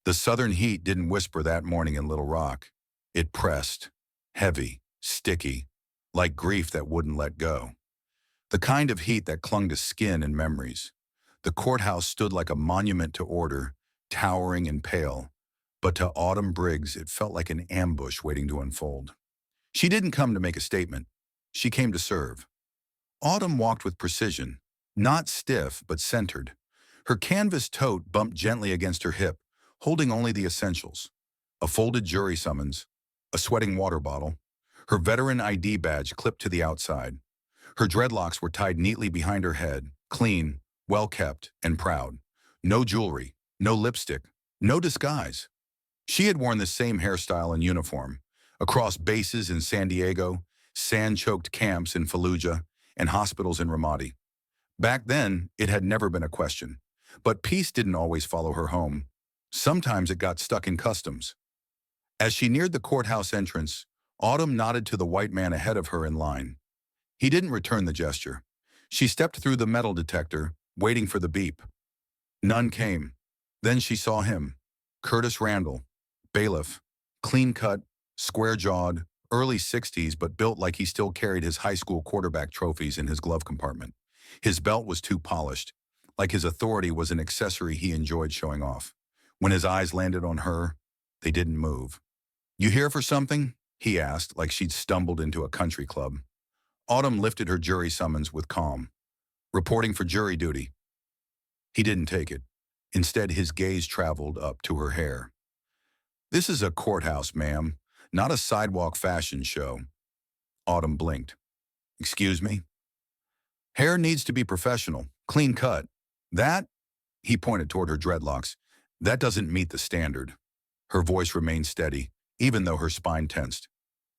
The southern heat didn't whisper that morning in Little Rock. It pressed, heavy, sticky, like grief that wouldn't let go. The kind of heat that clung to skin and memories. The courthouse stood like a monument to order, towering and pale, but to Autumn Briggs it felt like an ambush waiting to unfold. She didn't come to make a statement. She came to serve. Autumn walked with precision, not stiff but centered. Her canvas tote bumped gently against her hip, holding only the essentials. A folded jury summons, a sweating water bottle, her veteran ID badge clipped to the outside. Her dreadlocks were tied neatly behind her head, clean, well-kept, and proud. No jewelry, no lipstick, no disguise. She had worn the same hairstyle and uniform, across bases in San Diego, sand-choked camps in Fallujah, and hospitals in Ramadi. Back then, it had never been a question. But peace didn't always follow her home. Sometimes it got stuck in customs. As she neared the courthouse entrance, Autumn nodded to the white man ahead of her in line. He didn't return the gesture. She stepped through the metal detector, waiting for the beep. None came. Then she saw him. Curtis Randall, bailiff, clean-cut, square-jawed, early 60s but built like he still carried his high school quarterback trophies in his glove compartment. His belt was too polished, like his authority was an accessory he enjoyed showing off. When his eyes landed on her, they didn't move. "You here for something?" he asked, like she'd stumbled into a country club. Autumn lifted her jury summons with calm. "Reporting for jury duty." He didn't take it. Instead, his gaze traveled up to her hair. "This is a courthouse, ma'am, not a sidewalk fashion show." Autumn blinked. "Excuse me?" "Hair needs to be professional, clean cut. That," he pointed toward her dreadlocks, "that doesn't meet the standard." Her voice remained steady, even though her spine tensed.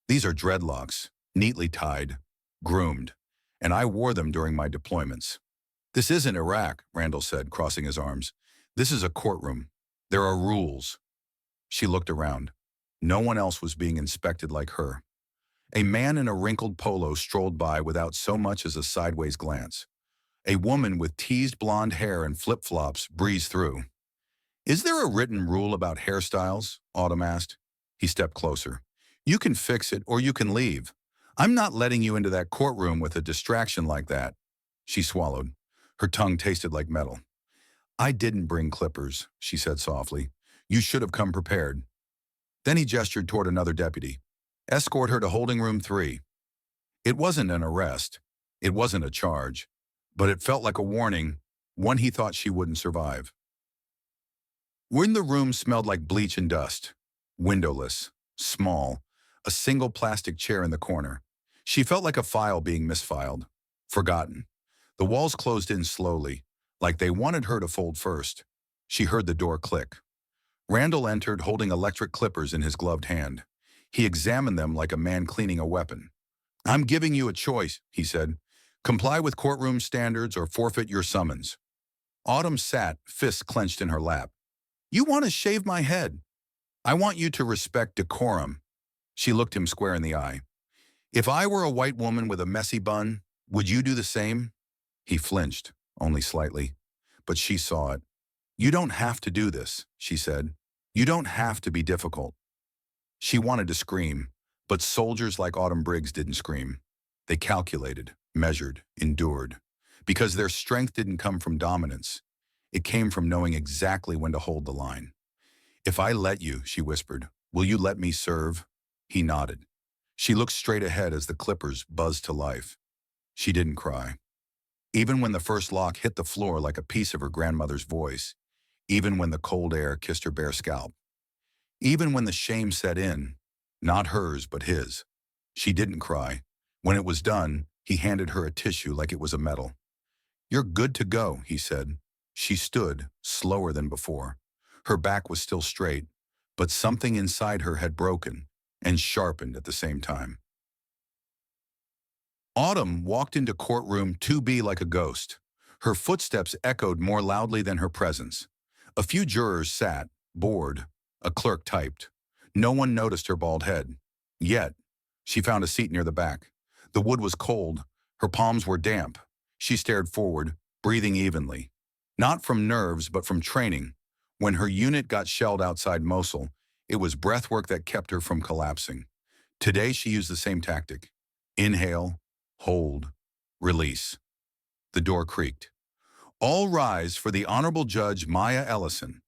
"These are dreadlocks, neatly tied, groomed, and I wore them during my deployments." "This isn't Iraq," Randall said, crossing his arms. "This is a courtroom. There are rules." She looked around. No one else was being inspected like her. A man in a wrinkled polo strolled by without so much as a sideways glance. A woman with teased blonde hair and flip-flops breezed through. "Is there a written rule about hairstyles?" Autumn asked. He stepped closer. "You can fix it or you can leave. I'm not letting you into that courtroom with a distraction like that." She swallowed. Her tongue tasted like metal. "I didn't bring clippers," she said softly. "You should have come prepared." Then he gestured toward another deputy. "Escort her to holding room 3. It wasn't an arrest. It wasn't a charge. But it felt like a warning, one he thought she wouldn't survive. When the room smelled like bleach and dust, windowless, small, a single plastic chair in the corner. She felt like a file being misfiled, forgotten. The walls closed in slowly, like they wanted her to fold first. She heard the door click. Randall entered holding electric clippers in his gloved hand. He examined them like a man cleaning a weapon. "I'm giving you a choice," he said. "Comply with courtroom standards or forfeit your summons." Autumn sat, fists clenched in her lap. "You want to shave my head. I want you to respect decorum." She looked him square in the eye. "If I were a white woman with a messy bun, would you do the same?" He flinched, only slightly. But she saw it. "You don't have to do this," she said. "You don't have to be difficult." She wanted to scream, but soldiers like Autumn Briggs didn't scream. They calculated, measured, endured. Because their strength didn't come from dominance. It came from knowing exactly when to hold the line. "If I let you," she whispered, "will you let me serve?" He nodded. She looked straight ahead as the clippers buzzed to life. She didn't cry. Even when the first lock hit the floor like a piece of her grandmother's voice. Even when the cold air kissed her bare scalp. Even when the shame set in, not hers but his. She didn't cry. When it was done, he handed her a tissue like it was a medal. "You're good to go," he said. She stood, slower than before. Her back was still straight, but something inside her had broken and sharpened at the same time. Autumn walked into courtroom 2B like a ghost. Her footsteps echoed more loudly than her presence. A few jurors sat, bored. A clerk typed. No one noticed her bald head. Yet, she found a seat near the back. The wood was cold. Her palms were damp. She stared forward, breathing evenly. Not from nerves, but from training. When her unit got shelled outside Mosul, it was breathwork that kept her from collapsing. Today, she used the same tactic. Inhale, hold, release. The door creaked. All rise for the Honorable Judge Maya Ellison.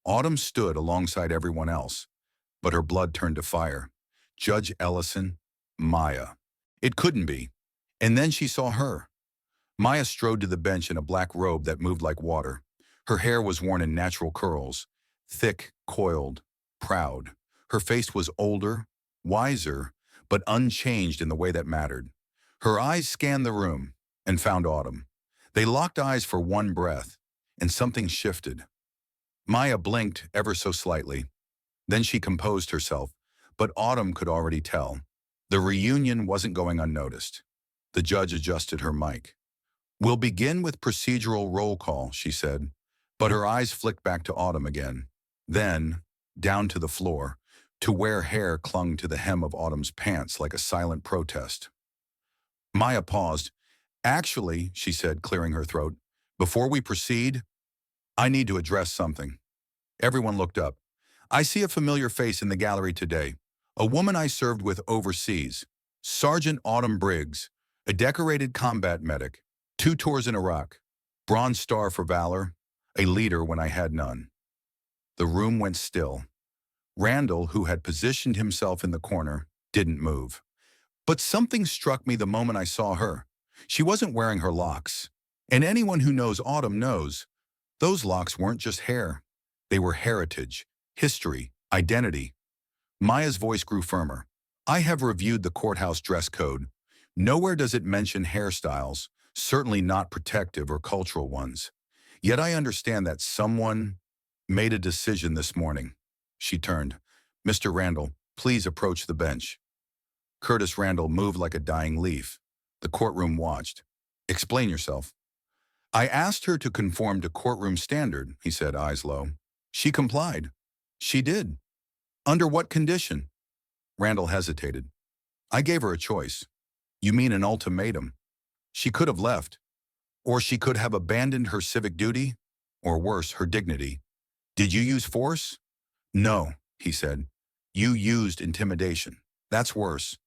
Autumn stood alongside everyone else, but her blood turned to fire. Judge Ellison, Maya. It couldn't be. And then she saw her. Maya strode to the bench in a black robe that moved like water. Her hair was worn in natural curls, thick, coiled, proud. Her face was older, wiser, but unchanged in the way that mattered. Her eyes scanned the room and found Autumn. They locked eyes for one breath, and something shifted. Maya blinked ever so slightly. Then she composed herself, but Autumn could already tell. The reunion wasn't going unnoticed. The judge adjusted her mic. "We'll begin with procedural roll call," she said, but her eyes flicked back to Autumn again. Then, down to the floor, to where hair clung to the hem of Autumn's pants like a silent protest. Maya paused. "Actually," she said, clearing her throat, "before we proceed, I need to address something." Everyone looked up. "I see a familiar face in the gallery today. A woman I served with overseas. Sergeant Autumn Briggs, a decorated combat medic, 2 tours in Iraq, Bronze Star for valor, a leader when I had none." The room went still. Randall, who had positioned himself in the corner, didn't move. But something struck me the moment I saw her. She wasn't wearing her locks. And anyone who knows Autumn knows, those locks weren't just hair. They were heritage, history, identity. Maya's voice grew firmer. "I have reviewed the courthouse dress code. Nowhere does it mention hairstyles, certainly not protective or cultural ones. Yet I understand that someone made a decision this morning." She turned. "Mr. Randall, please approach the bench." Curtis Randall moved like a dying leaf. The courtroom watched. "Explain yourself." "I asked her to conform to courtroom standard," he said, eyes low. "She complied." "She did. Under what condition?" Randall hesitated. "I gave her a choice." "You mean an ultimatum?" "She could have left. Or she could have abandoned her civic duty, or worse, her dignity." "Did you use force?" "No," he said. "You used intimidation. That's worse."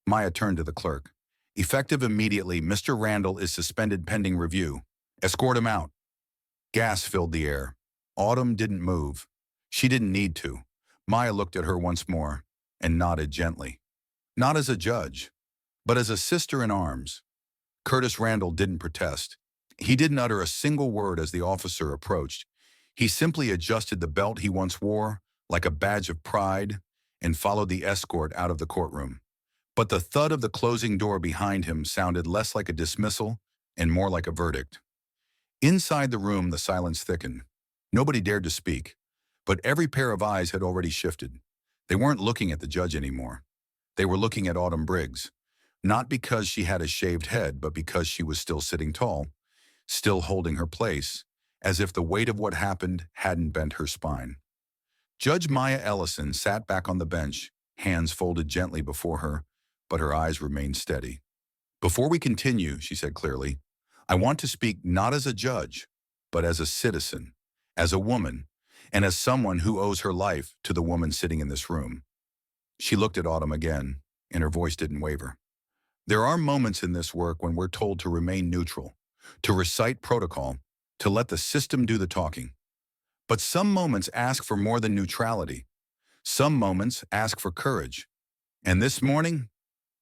Maya turned to the clerk. "Effective immediately, Mr. Randall is suspended pending review. Escort him out." Gas filled the air. Autumn didn't move. She didn't need to. Maya looked at her once more and nodded gently. Not as a judge, but as a sister in arms. Curtis Randall didn't protest. He didn't utter a single word as the officer approached. He simply adjusted the belt he once wore, like a badge of pride, and followed the escort out of the courtroom. But the thud of the closing door behind him sounded less like a dismissal and more like a verdict. Inside the room, the silence thickened. Nobody dared to speak, but every pair of eyes had already shifted. They weren't looking at the judge anymore. They were looking at Autumn Briggs, not because she had a shaved head, but because she was still sitting tall, still holding her place, as if the weight of what happened hadn't bent her spine. Judge Maya Ellison sat back on the bench, hands folded gently before her, but her eyes remained steady. "Before we continue," she said clearly, "I want to speak not as a judge, but as a citizen, as a woman, and as someone who owes her life to the woman sitting in this room." She looked at Autumn again, and her voice didn't waver. "There are moments in this work when we're told to remain neutral, to recite protocol, to let the system do the talking. But some moments ask for more than neutrality. Some moments ask for courage. And this morning,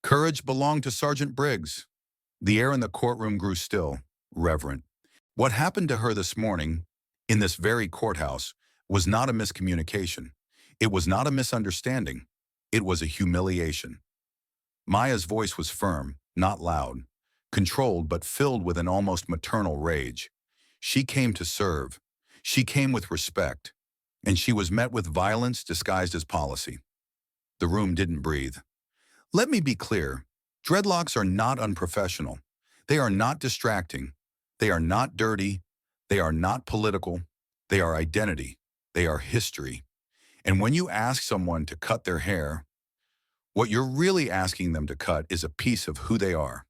courage belonged to Sergeant Briggs." The air in the courtroom grew still, reverent. What happened to her this morning, in this very courthouse, was not a miscommunication. It was not a misunderstanding. It was a humiliation. Maya's voice was firm, not loud, controlled but filled with an almost maternal rage. She came to serve. She came with respect. And she was met with violence disguised as policy. The room didn't breathe. "Let me be clear. Dreadlocks are not unprofessional. They are not distracting. They are not dirty. They are not political. They are identity. They are history. And when you ask someone to cut their hair, what you're really asking them to cut is a piece of who they are."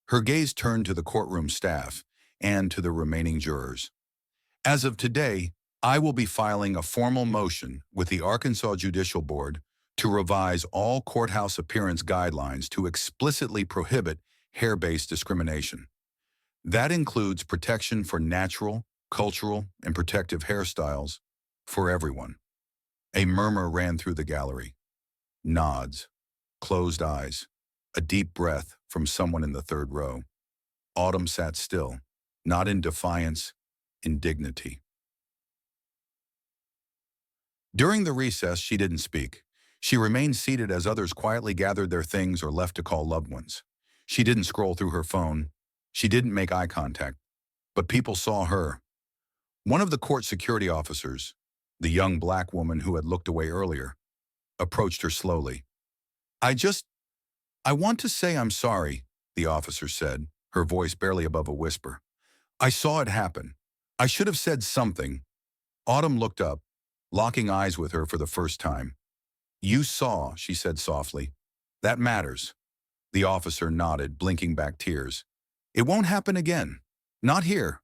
Her gaze turned to the courtroom staff and to the remaining jurors. "As of today, I will be filing a formal motion with the Arkansas Judicial Board to revise all courthouse appearance guidelines to explicitly prohibit hair-based discrimination. That includes protection for natural, cultural, and protective hairstyles for everyone. A murmur ran through the gallery. Nods, closed eyes, a deep breath from someone in the third row. Autumn sat still, not in defiance, in dignity. During the recess, she didn't speak. She remained seated as others quietly gathered their things or left to call loved ones. She didn't scroll through her phone. She didn't make eye contact. But people saw her. One of the court security officers, the young black woman who had looked away earlier, approached her slowly. I want to say I'm sorry, the officer said, her voice barely above a whisper. I saw it happen. I should have said something. Autumn looked up, locking eyes with her for the first time. You saw, she said softly. That matters. The officer nodded, blinking back tears. It won't happen again. Not here.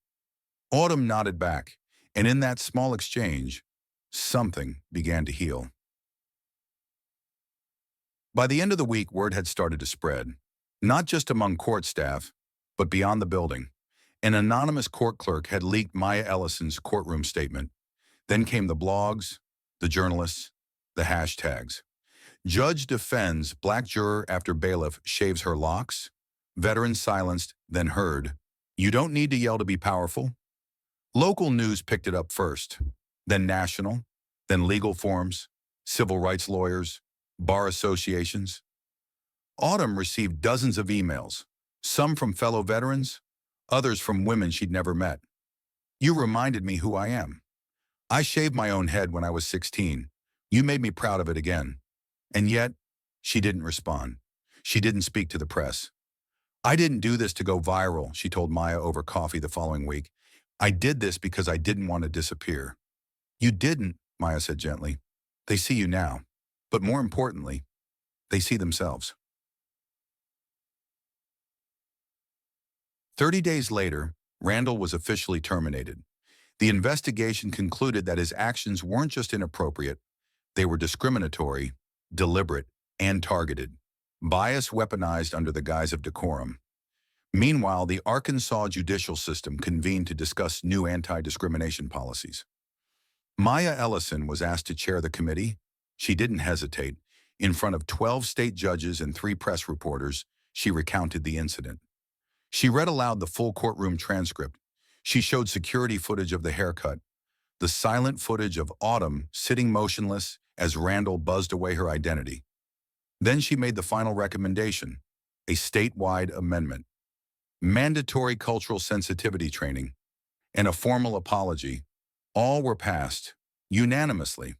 Autumn nodded back, and in that small exchange, something began to heal. By the end of the week, word had started to spread, not just among court staff, but beyond the building. An anonymous court clerk had leaked Maya Ellison's courtroom statement. Then came the blogs, the journalists, the hashtags. Judge defends black juror after bailiff shaves her locks. Veteran silenced, then heard. You don't need to yell to be powerful. Local news picked it up first, then national, then legal forums, civil rights lawyers, bar associations. Autumn received dozens of emails, some from fellow veterans, others from women she'd never met. You reminded me who I am. I shaved my own head when I was 16. You made me proud of it again. And yet, she didn't respond. She didn't speak to the press. I didn't do this to go viral, she told Maya over coffee the following week. I did this because I didn't want to disappear. You didn't, Maya said gently. They see you now. But more importantly, they see themselves. 30 days later, Randall was officially terminated. The investigation concluded that his actions weren't just inappropriate, they were discriminatory, deliberate, and targeted. Bias weaponized under the guise of decorum. Meanwhile, the Arkansas judicial system convened to discuss new anti-discrimination policies. Maya Ellison was asked to chair the committee. She didn't hesitate. In front of 12 state judges and 3 press reporters, she recounted the incident. She read aloud the full courtroom transcript. She showed security footage of the haircut, the silent footage of Autumn sitting motionless as Randall buzzed away her identity. Then she made the final recommendation, a statewide amendment, mandatory cultural sensitivity training, and a formal apology. All were passed, unanimously.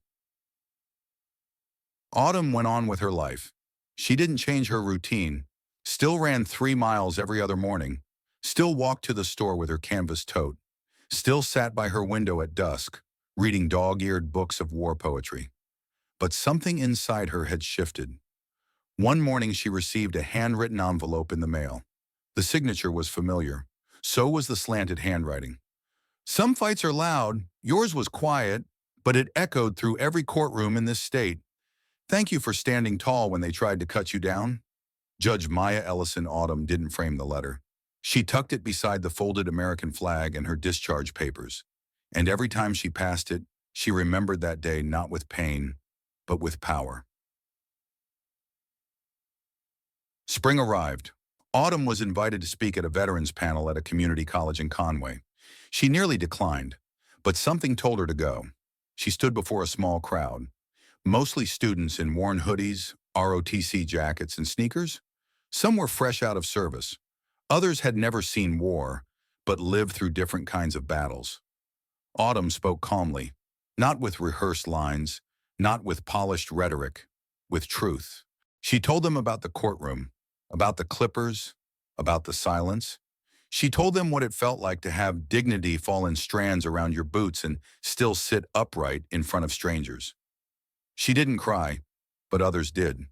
Autumn went on with her life. She didn't change her routine, still ran 3 miles every other morning, still walked to the store with her canvas tote, still sat by her window at dusk, reading dog-eared books of war poetry. But something inside her had shifted. One morning she received a handwritten envelope in the mail. The signature was familiar. So was the slanted handwriting. Some fights are loud. Yours was quiet, but it echoed through every courtroom in this state. Thank you for standing tall when they tried to cut you down. Judge Maya Ellison Autumn didn't frame the letter. She tucked it beside the folded American flag and her discharge papers. And every time she passed it, she remembered that day not with pain, but with power. Spring arrived. Autumn was invited to speak at a veterans panel at a community college in Conway. She nearly declined, but something told her to go. She stood before a small crowd, mostly students in worn hoodies, ROTC jackets, and sneakers. Some were fresh out of service. Others had never seen war, but lived through different kinds of battles. Autumn spoke calmly, not with rehearsed lines, not with polished rhetoric, with truth. She told them about the courtroom, about the clippers, about the silence. She told them what it felt like to have dignity fall in strands around your boots and still sit upright in front of strangers. She didn't cry, but others did.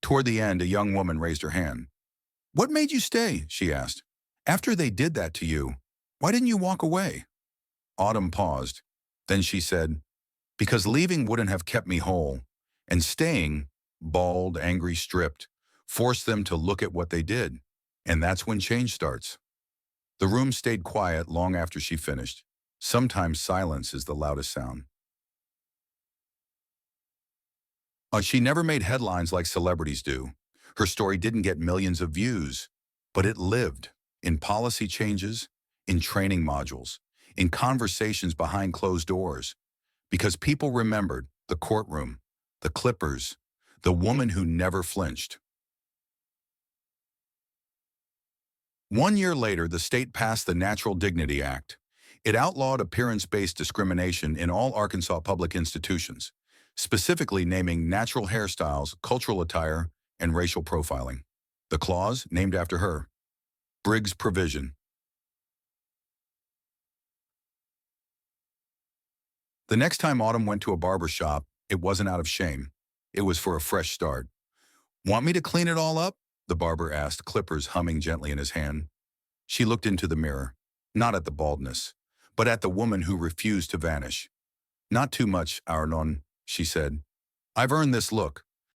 Toward the end, a young woman raised her hand. What made you stay? She asked. After they did that to you, why didn't you walk away? Autumn paused. Then she said, because leaving wouldn't have kept me whole, and staying, bald, angry, stripped, forced them to look at what they did. And that's when change starts. The room stayed quiet long after she finished. Sometimes silence is the loudest sound. She never made headlines like celebrities do. Her story didn't get millions of views, but it lived in policy changes, in training modules, in conversations behind closed doors, because people remembered the courtroom, the clippers, the woman who never flinched. 1 year later, the state passed the Natural Dignity Act. It outlawed appearance-based discrimination in all Arkansas public institutions, specifically naming natural hairstyles, cultural attire, and racial profiling. The clause, named after her, Briggs provision. The next time Autumn went to a barber shop, it wasn't out of shame. It was for a fresh start. Want me to clean it all up? The barber asked, clippers humming gently in his hand. She looked into the mirror, not at the baldness, but at the woman who refused to vanish. Not too much, Arnon, she said. I've earned this look.